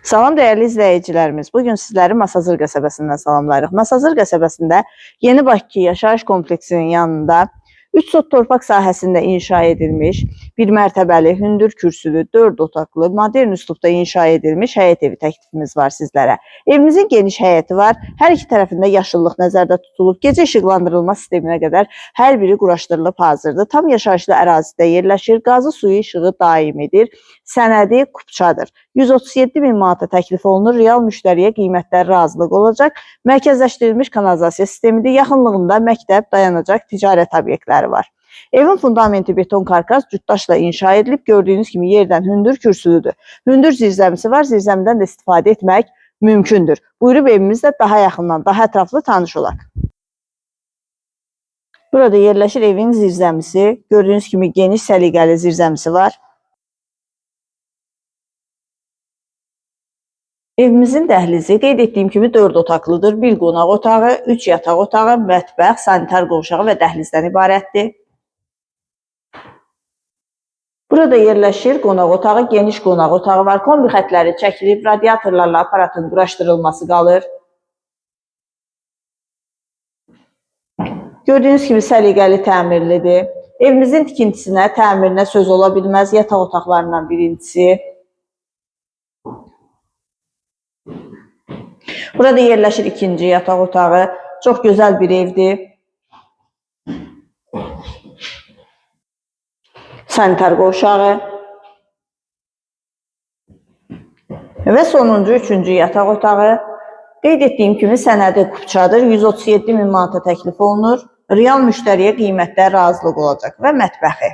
Salam dəyərli izləyicilərimiz. Bugün sizləri Masazır qəsəbəsindən salamlayırıq. Masazır qəsəbəsində Yeni Bakı yaşayış kompleksinin yanında 3 sot torpaq sahəsində inşa edilmiş, bir mərtəbəli, hündür kürsülü, 4 otaqlı, modern üslubda inşa edilmiş həyət evi təklifimiz var sizlərə. Evimizin geniş həyəti var. Hər iki tərəfində yaşıllıq nəzərdə tutulub. Gecə işıqlandırılma sisteminə qədər hər biri quraşdırılıb hazırdır. Tam yaşayışlı ərazidə yerləşir. Qazı suyu işığı daimidir. Sənədi kupçadır. 137 min manata təklif olunur. Real müştəriyə qiymətlər razılıq olacaq. Mərkəzləşdirilmiş kanalizasiya sistemidir. Yaxınlığında məktəb, dayanacaq, ticarət obyektləri var. Evin fundamenti beton karkas cütdaşla inşa edilib. Gördüyünüz kimi yerdən hündür kürsülüdür. Hündür zirzəmisi var. Zirzəmidən də istifadə etmək mümkündür. Buyurub evimizdə daha yaxından, daha ətraflı tanış olaq. Burada yerləşir evin zirzəmisi. Gördüyünüz kimi geniş səliqəli zirzəmisi var. Evimizin dəhlizi qeyd etdiyim kimi 4 otaqlıdır. 1 qonaq otağı, 3 yataq otağı, mətbəx, sanitar qovşağı və dəhlizdən ibarətdir. Burada yerləşir qonaq otağı, geniş qonaq otağı var. Kombi xətləri çəkilib, radiatorlarla aparatın quraşdırılması qalır. Gördüyünüz kimi səliqəli təmirlidir. Evimizin tikintisinə, təmirinə söz ola bilməz. Yataq otaqlarından birincisi. Burada yerləşir ikinci yataq otağı. Çox gözəl bir evdir. Sanitar qovşağı. Və sonuncu, üçüncü yataq otağı. Qeyd etdiyim kimi sənədi kupçadır. 137 min manata təklif olunur. Real müştəriyə qiymətlər razılıq olacaq və mətbəxi.